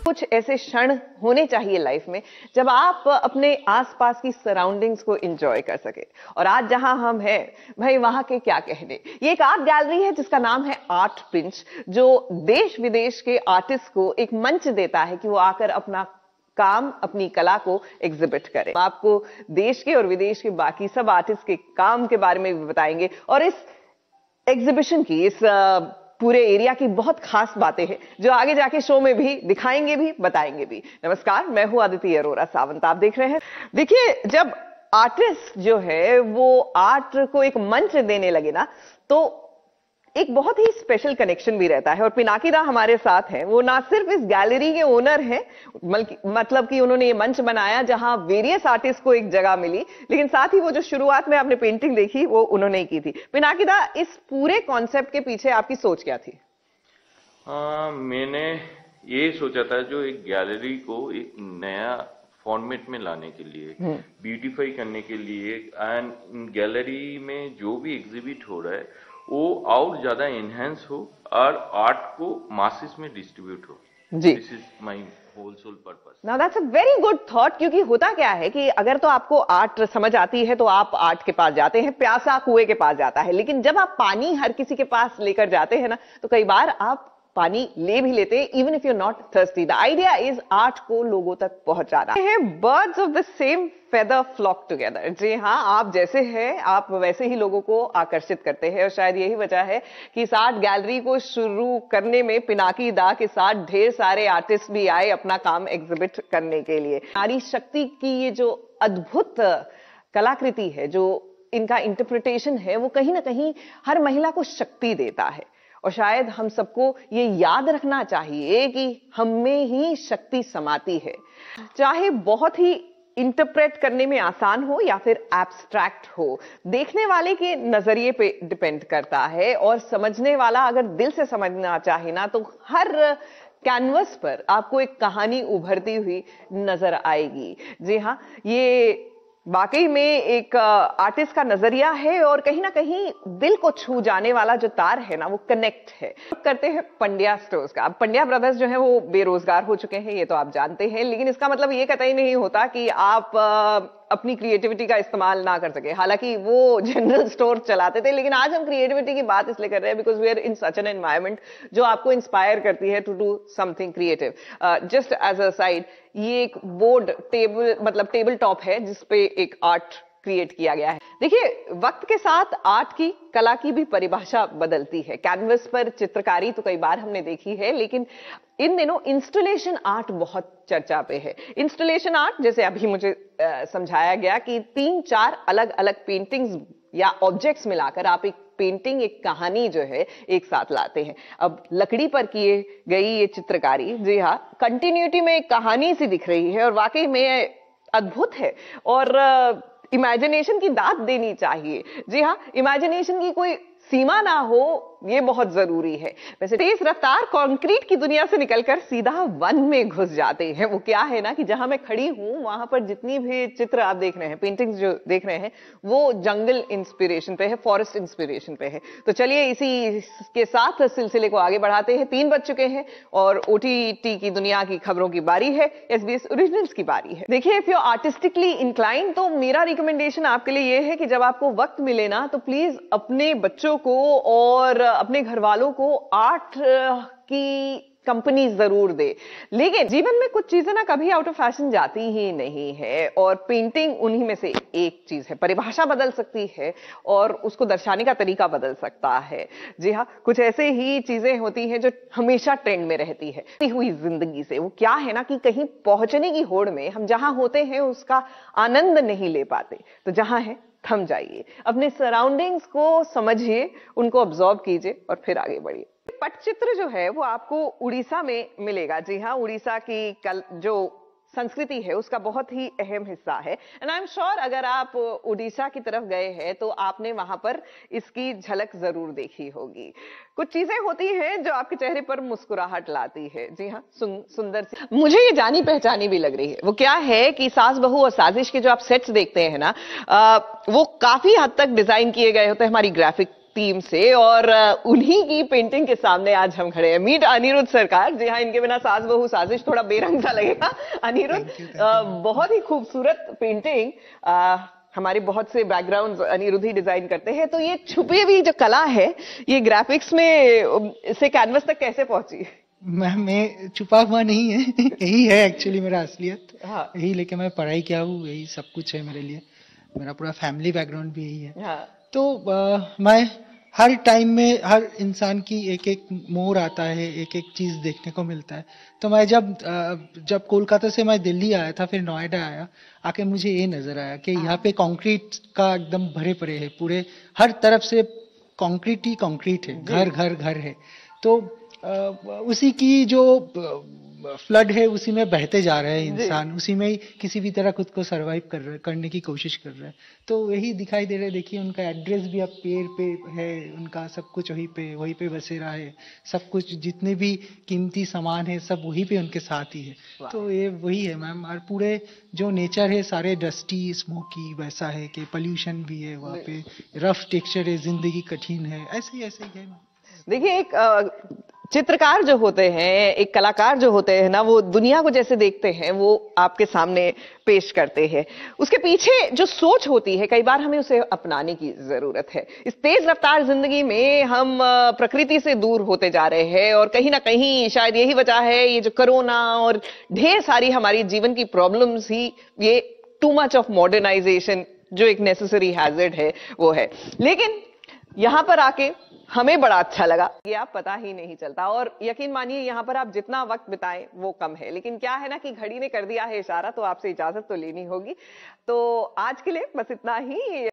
कुछ ऐसे क्षण होने चाहिए लाइफ में जब आप अपने आसपास की सराउंडिंग्स को एंजॉय कर सके। और आज जहां हम हैं भाई, वहां के क्या कहने। ये एक आर्ट गैलरी है जिसका नाम है आर्ट पिंच, जो देश विदेश के आर्टिस्ट को एक मंच देता है कि वो आकर अपना काम, अपनी कला को एग्जिबिट करें। आपको देश के और विदेश के बाकी सब आर्टिस्ट के काम के बारे में भी बताएंगे और इस एग्जीबिशन की, इस पूरे एरिया की बहुत खास बातें हैं जो आगे जाके शो में भी दिखाएंगे भी, बताएंगे भी। नमस्कार, मैं हूं अदिति अरोरा सावंत, आप देख रहे हैं। देखिए, जब आर्टिस्ट जो है वो आर्ट को एक मंच देने लगे ना, तो एक बहुत ही स्पेशल कनेक्शन भी रहता है। और पिनाकी दा हमारे साथ हैं। वो ना सिर्फ इस गैलरी के ओनर हैं, मतलब कि उन्होंने ये मंच बनाया जहां वेरियस आर्टिस्ट को एक जगह मिली, लेकिन साथ ही वो जो शुरुआत में आपने पेंटिंग देखी वो उन्होंने ही की थी। पिनाकी दा, इस पूरे कॉन्सेप्ट के पीछे आपकी सोच क्या थी? मैंने ये सोचा था जो एक गैलरी को एक नया फॉर्मेट में लाने के लिए, ब्यूटीफाई करने के लिए, एंड गैलरी में जो भी एग्जिबिट हो रहा है वो और ज्यादा एनहेंस हो और आर्ट को मासेस में डिस्ट्रीब्यूट हो। जी, this is my whole soul purpose. Now that's a very good thought. क्योंकि होता क्या है कि अगर तो आपको आर्ट समझ आती है तो आप आर्ट के पास जाते हैं, प्यासा कुएं के पास जाता है। लेकिन जब आप पानी हर किसी के पास लेकर जाते हैं ना, तो कई बार आप पानी ले भी लेते हैं, even if you not thirsty. The idea is art को लोगों तक पहुंचाना है। Birds of the same feather flock together. जी हाँ, आप जैसे हैं आप वैसे ही लोगों को आकर्षित करते हैं। और शायद यही वजह है कि इस आर्ट गैलरी को शुरू करने में पिनाकी दा के साथ ढेर सारे आर्टिस्ट भी आए अपना काम एग्जिबिट करने के लिए। नारी शक्ति की ये जो अद्भुत कलाकृति है, जो इनका इंटरप्रिटेशन है, वो कहीं ना कहीं हर महिला को शक्ति देता है। और शायद हम सबको ये याद रखना चाहिए कि हम में ही शक्ति समाती है। चाहे बहुत ही इंटरप्रेट करने में आसान हो या फिर एब्स्ट्रैक्ट हो, देखने वाले के नजरिए पे डिपेंड करता है। और समझने वाला अगर दिल से समझना चाहे ना, तो हर कैनवस पर आपको एक कहानी उभरती हुई नजर आएगी। जी हाँ, ये वाकई में एक आर्टिस्ट का नजरिया है और कहीं ना कहीं दिल को छू जाने वाला जो तार है ना, वो कनेक्ट है। करते हैं पंड्या स्टोर्स का। अब पंड्या ब्रदर्स जो है वो बेरोजगार हो चुके हैं, ये तो आप जानते हैं। लेकिन इसका मतलब ये कतई नहीं होता कि आप अपनी क्रिएटिविटी का इस्तेमाल ना कर सके। हालांकि वो जनरल स्टोर चलाते थे, लेकिन आज हम क्रिएटिविटी की बात इसलिए कर रहे हैं because we are in such an environment जो आपको इंस्पायर करती है to do something creative. Just as a side, ये एक बोर्ड टेबल, मतलब टेबल टॉप है जिसपे एक आर्ट क्रिएट किया गया है। देखिए, वक्त के साथ आर्ट की, कला की भी परिभाषा बदलती है। कैनवस पर चित्रकारी तो कई बार हमने देखी है, लेकिन इन दिनों इंस्टॉलेशन आर्ट बहुत चर्चा पे है। इंस्टॉलेशन आर्ट, जैसे अभी मुझे समझाया गया कि 3-4 अलग अलग पेंटिंग्स या ऑब्जेक्ट्स मिलाकर आप एक पेंटिंग, एक कहानी जो है एक साथ लाते हैं। अब लकड़ी पर किए गई ये चित्रकारी, जी हाँ, कंटिन्यूटी में एक कहानी सी दिख रही है और वाकई में अद्भुत है। और इमेजिनेशन की दाद देनी चाहिए। जी हाँ, इमेजिनेशन की कोई सीमा ना हो, ये बहुत जरूरी है। वैसे तेज रफ्तार कंक्रीट की दुनिया से निकलकर सीधा वन में घुस जाते हैं। वो क्या है ना कि जहां मैं खड़ी हूं वहां पर जितनी भी चित्र आप देख रहे हैं, पेंटिंग्स जो देख रहे हैं, वो जंगल इंस्पिरेशन पे है, फॉरेस्ट इंस्पिरेशन पे है। तो चलिए इसी के साथ सिलसिले को आगे बढ़ाते हैं। 3 बज चुके हैं और OTT की दुनिया की खबरों की बारी है, SBS ओरिजिनल्स की बारी है। देखिए, इफ यू आर्टिस्टिकली इंक्लाइन, तो मेरा रिकमेंडेशन आपके लिए ये है कि जब आपको वक्त मिले ना, तो प्लीज अपने बच्चों को और अपने घर वालों को आर्ट की कंपनी जरूर दे। लेकिन जीवन में कुछ चीजें ना कभी आउट ऑफ फैशन जाती ही नहीं है, और पेंटिंग उन्हीं में से एक चीज है। परिभाषा बदल सकती है और उसको दर्शाने का तरीका बदल सकता है। जी हाँ, कुछ ऐसे ही चीजें होती हैं जो हमेशा ट्रेंड में रहती है हुई जिंदगी से। वो क्या है ना कि कहीं पहुंचने की होड़ में हम जहां होते हैं उसका आनंद नहीं ले पाते, तो जहां है थम जाइए, अपने सराउंडिंग्स को समझिए, उनको ऑब्जर्व कीजिए और फिर आगे बढ़िए। पटचित्र जो है वो आपको उड़ीसा में मिलेगा। जी हाँ, उड़ीसा की जो संस्कृति है उसका बहुत ही अहम हिस्सा है। एंड आई एम श्योर अगर आप उड़ीसा की तरफ गए हैं तो आपने वहां पर इसकी झलक जरूर देखी होगी। कुछ चीजें होती हैं जो आपके चेहरे पर मुस्कुराहट लाती है। जी हाँ, सुंदर सी, मुझे ये जानी पहचानी भी लग रही है। वो क्या है कि सास बहू और साजिश के जो आप सेट्स देखते हैं ना, वो काफी हद तक डिजाइन किए गए होते हैं हमारी ग्राफिक टीम से, और उन्हीं की पेंटिंग के सामने आज हम खड़े हैं। मीट अनिरुद्ध सरकार। जी हाँ, इनके बिना सास बहू साजिश थोड़ा बेरंग सा लगेगा। अनिरुद्ध, बहुत ही खूबसूरत पेंटिंग। हमारे बहुत से बैकग्राउंड्स अनिरुद्ध ही डिजाइन करते हैं, तो ये छुपी हुई जो कला है, ये ग्राफिक्स में से कैनवस तक कैसे पहुंची? मैं छुपा हुआ नहीं है। यही है एक्चुअली मेरा असलियत। हाँ। यही लेके मैं पढ़ाई किया हूँ, यही सब कुछ है मेरे लिए। मेरा पूरा फैमिली बैकग्राउंड भी यही है। हाँ। तो मैं हर टाइम में हर इंसान की एक एक मोड़ आता है, एक एक चीज देखने को मिलता है। तो मैं जब कोलकाता से मैं दिल्ली आया था, फिर नोएडा आया, आके मुझे ये नजर आया कि यहाँ पे कंक्रीट का एकदम भरे पड़े है, पूरे हर तरफ से कंक्रीट ही कंक्रीट है, घर घर घर है। तो उसी की जो फ्लड है, उसी में बहते जा रहे हैं इंसान, उसी में ही किसी भी तरह खुद को सरवाइव करने की कोशिश कर रहे हैं। तो यही दिखाई दे रहा है। देखिए उनका एड्रेस भी अब पेड़ पे है, उनका सब कुछ वहीं पे बसेरा है, सब कुछ जितने भी कीमती सामान है सब वहीं पे उनके साथ ही है। तो ये वही है मैम। और पूरे जो नेचर है सारे डस्टी स्मोकी वैसा है कि पोल्यूशन भी है वहाँ पे, रफ टेक्सचर है, जिंदगी कठिन है, ऐसे ही है। देखिए, एक चित्रकार जो होते हैं, एक कलाकार जो होते हैं ना, वो दुनिया को जैसे देखते हैं वो आपके सामने पेश करते हैं। उसके पीछे जो सोच होती है, कई बार हमें उसे अपनाने की जरूरत है। इस तेज रफ्तार जिंदगी में हम प्रकृति से दूर होते जा रहे हैं, और कहीं ना कहीं शायद यही वजह है, ये जो कोरोना और ढेर सारी हमारी जीवन की प्रॉब्लम्स ही, ये टू मच ऑफ मॉडर्नाइजेशन जो एक नेसेसरी हैजर्ड है वो है। लेकिन यहां पर आके हमें बड़ा अच्छा लगा। ये आप पता ही नहीं चलता, और यकीन मानिए यहां पर आप जितना वक्त बिताएं वो कम है। लेकिन क्या है ना कि घड़ी ने कर दिया है इशारा, तो आपसे इजाजत तो लेनी होगी। तो आज के लिए बस इतना ही।